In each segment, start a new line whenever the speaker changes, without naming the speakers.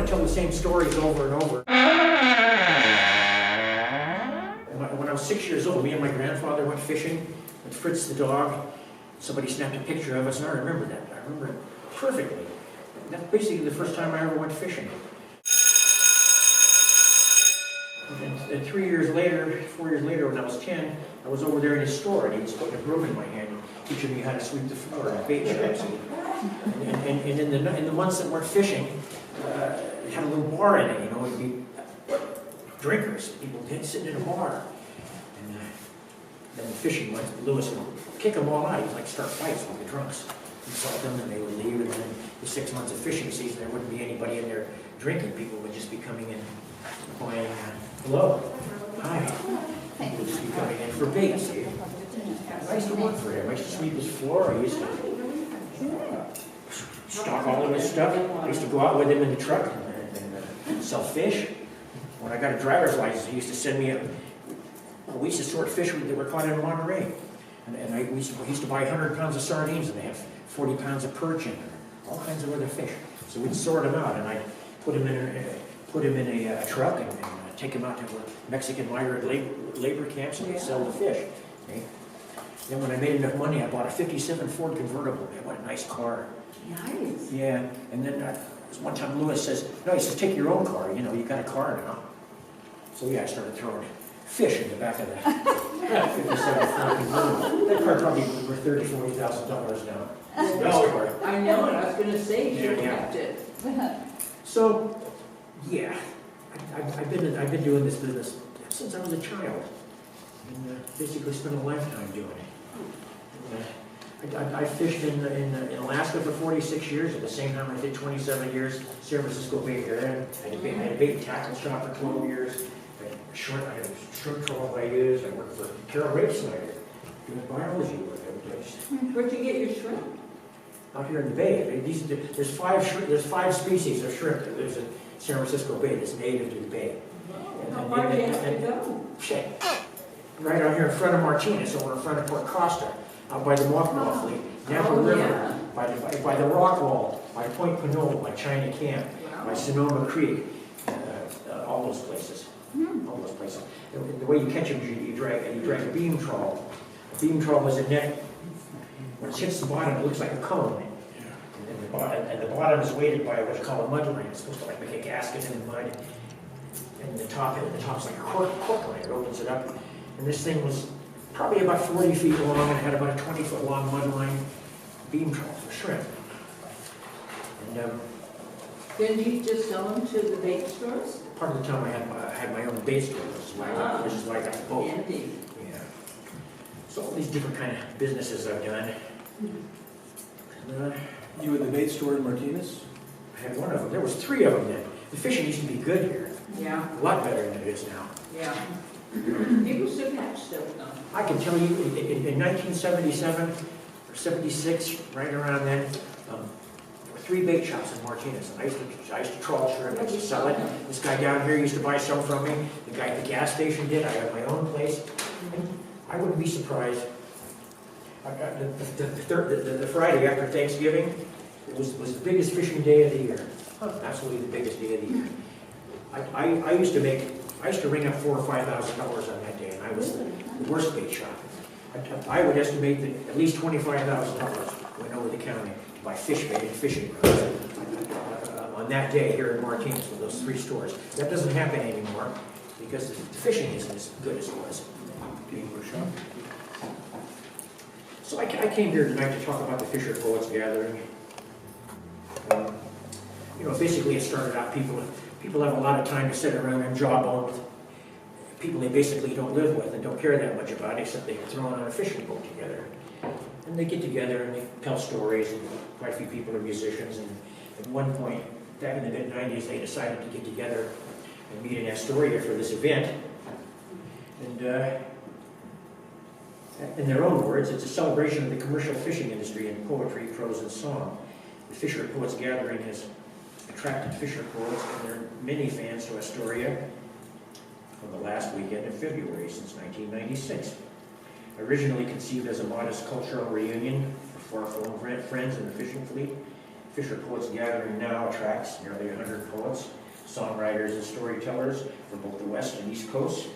to tell the same stories over and over. When I was 6 years old, me and my grandfather went fishing with Fritz the dog. Somebody snapped a picture of us, and I remember that. I remember it perfectly. That's basically the first time I ever went fishing. And 4 years later, when I was 10, I was over there in his store, and he was putting a broom in my hand, teaching me how to sweep the floor in bait shops. And in the months that weren't fishing, it had a little bar in it, you know, it'd be drinkers, people sitting in a bar. And then the fishing months, Lewis would kick them all out. He'd like start fights with the drunks. He'd salt them, and they would leave, and then the 6 months of fishing season, there wouldn't be anybody in there drinking. People would just be coming in, going, hello, hi. People would just be coming in for bait, see? I used to work for him. I used to sweep his floor. I used to stock all of his stuff. I used to go out with him in the truck and sell fish. When I got a driver's license, he used to send me we used to sort fish that were caught in Monterey. And we used to buy 100 pounds of sardines, and they have 40 pounds of perch in there, all kinds of other fish. So we'd sort them out, and I'd put them in a truck and take them out to Mexican migrant labor camps, and they'd sell the fish. Okay? Then when I made enough money, I bought a '57 Ford convertible. Man, what a nice car.
Nice.
Yeah, and then one time Lewis says, no, he says, take your own car, you know, you got a car now. So yeah, I started throwing fish in the back of that 57 Ford convertible. That car probably worth $30,000 to $40,000 now.
No, I know it, I was going to say, you
Yeah.
kept it.
So, yeah, I've been doing this business since I was a child, and basically spent a lifetime doing it. I fished in Alaska for 46 years. At the same time, I did 27 years San Francisco Bay Area. I had a bait and tackle shop for 12 years. I had a shrimp troll I used. I worked for Carol Rape Snyder doing biology work.
Where'd you get your shrimp?
Out here in the bay. There's five species of shrimp that lives in San Francisco Bay that's native to the bay.
How far do you have to go?
Right out here in front of Martinez, over in front of Port Costa, out by the Mothball Fleet, Napa River,
yeah.
by the Rock Wall, by Point Pinole, by China Camp, by Sonoma Creek, all those places. All those places. The way you catch them, you drag a beam trawl. A beam trawl is a net. When it hits the bottom, it looks like a cone. And the bottom is weighted by what's called a mud line. It's supposed to like make a gasket in the mud. And the top's like a cork line. It opens it up. And this thing was probably about 40 feet long and had about a 20-foot long mud line beam trawl for shrimp. And
Then you just sell them to the bait stores?
part of the time I had my own bait store, which is why I got the boat.
Handy.
Yeah. So all these different kind of businesses I've done.
You had the bait store in Martinez?
I had one of them. There was 3 of them then. The fishing used to be good here.
Yeah,
A lot better than it is now.
yeah. People still catch stuff though.
I can tell you, in 1977 or 76, right around then, there were 3 bait shops in Martinez. And I used to trawl shrimp, I used to sell it. This guy down here used to buy some from me. The guy at the gas station did. I had my own place. And I wouldn't be surprised. The Friday after Thanksgiving, it was the biggest fishing day of the year. Absolutely the biggest day of the year. I used to ring up $4,000 or $5,000 on that day, and I was the worst bait shop. I would estimate that at least $25,000 went over the county to buy fish bait and fishing rods on that day here in Martinez with those 3 stores. That doesn't happen anymore because the fishing isn't as good as it was. So I came here tonight to talk about the Fisher Poets Gathering. Basically it started out, people have a lot of time to sit around and jawbone with people they basically don't live with and don't care that much about, except they're throwing on a fishing boat together. And they get together and they tell stories, and quite a few people are musicians. And at one point, back in the mid-90s, they decided to get together and meet in Astoria for this event. And in their own words, it's a celebration of the commercial fishing industry in poetry, prose, and song. The Fisher Poets Gathering has attracted Fisher poets and their many fans to Astoria on the last weekend of February since 1996. Originally conceived as a modest cultural reunion for far-flung friends in the fishing fleet, Fisher Poets Gathering now attracts nearly 100 poets, songwriters, and storytellers from both the West and East Coasts.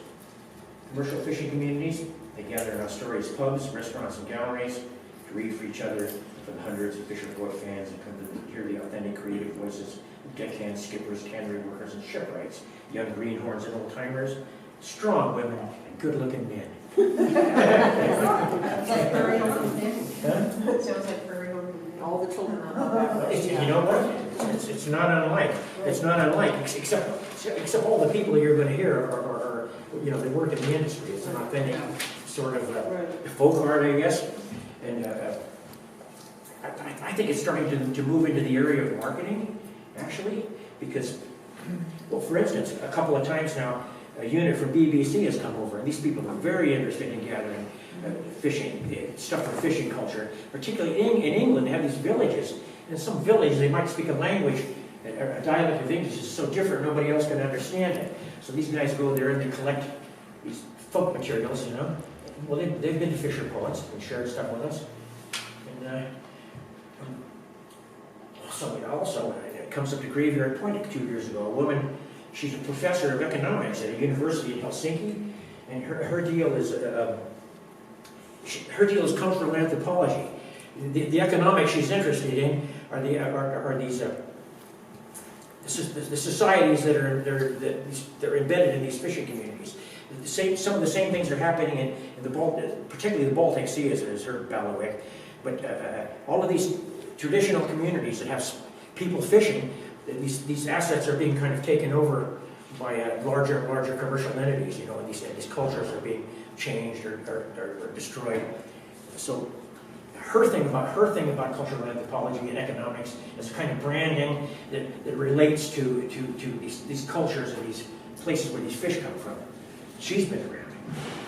Commercial fishing communities, they gather in Astoria's pubs, restaurants, and galleries to read for each other for the hundreds of Fisher Poet fans that come to hear the authentic creative voices of deckhands, skippers, cannery workers, and shipwrights, young greenhorns and old-timers, strong women, and good-looking men.
Sounds like Prairie Home Companion.
Huh?
Sounds like Prairie Home Companion. All the children on that.
You know what? It's not unlike. It's not unlike, except all the people you're going to hear are they work in the industry. It's an authentic sort of folk art, I guess. And I think it's starting to move into the area of marketing, actually, because, well, for instance, a couple of times now, a unit from BBC has come over, and these people are very interested in gathering fishing, stuff for fishing culture. Particularly in England, they have these villages. In some villages, they might speak a language, a dialect of English is so different, nobody else can understand it. So these guys go there and they collect these folk materials, you know. Well, they've been to Fisher Poets and shared stuff with us. And also, it comes up to Graveyard Point 2 years ago. A woman, she's a professor of economics at a university in Helsinki, and her deal is cultural anthropology. The economics she's interested in are these the societies that are embedded in these fishing communities. Some of the same things are happening in the Baltic, particularly the Baltic Sea, as her Bailiwick. But all of these traditional communities that have people fishing, these assets are being kind of taken over by larger and larger commercial entities, you know, and these cultures are being changed or destroyed. So her thing about cultural anthropology and economics is kind of branding that relates to these cultures and these places where these fish come from. She's been around.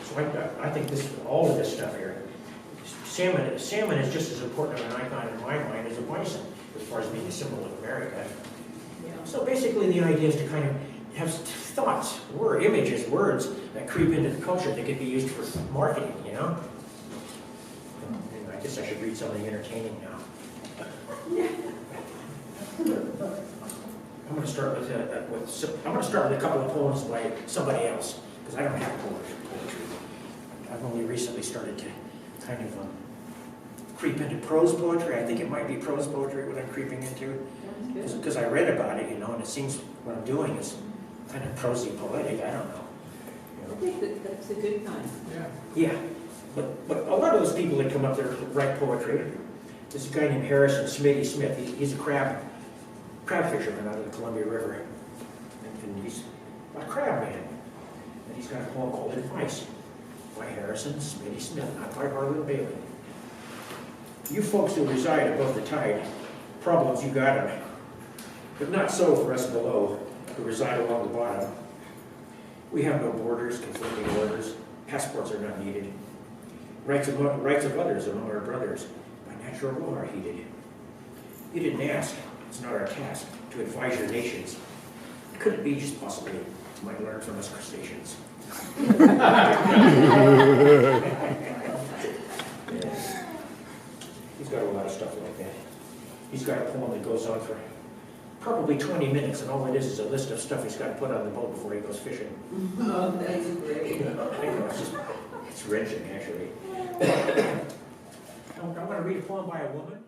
So I think all of this stuff here, salmon is just as important of an icon in my mind as a bison, as far as being a symbol of America.
Yeah.
So basically the idea is to kind of have thoughts, images, words that creep into the culture that could be used for marketing, you know? And I guess I should read something entertaining now. I'm going to start with a couple of poems by somebody else, because I don't have poetry. I've only recently started to kind of creep into prose poetry. I think it might be prose poetry what I'm creeping into, because I read about it, you know, and it seems what I'm doing is kind of prosy poetic. I don't know.
I think that's a good kind.
Yeah, but a lot of those people that come up there write poetry. There's a guy named Harrison Smitty Smith. He's a crab fisherman out of the Columbia River, and he's a crab man. And he's got a poem called Advice by Harrison Smitty Smith, not by Harlan Bailey. You folks who reside above the tide, problems you got 'em, but not so for us below, who reside along the bottom. We have no borders, conflicting orders, passports are not needed. Rights of others among our brothers, by natural law are heeded. You didn't ask, it's not our task, to advise your nations. Could it be just possibly you might learn from us crustaceans? He's got a lot of stuff like that. He's got a poem that goes on for probably 20 minutes, and all it is a list of stuff he's got to put on the boat before he goes fishing.
Oh, that's great.
I know, it's wrenching, actually. I'm going to read a poem by a woman.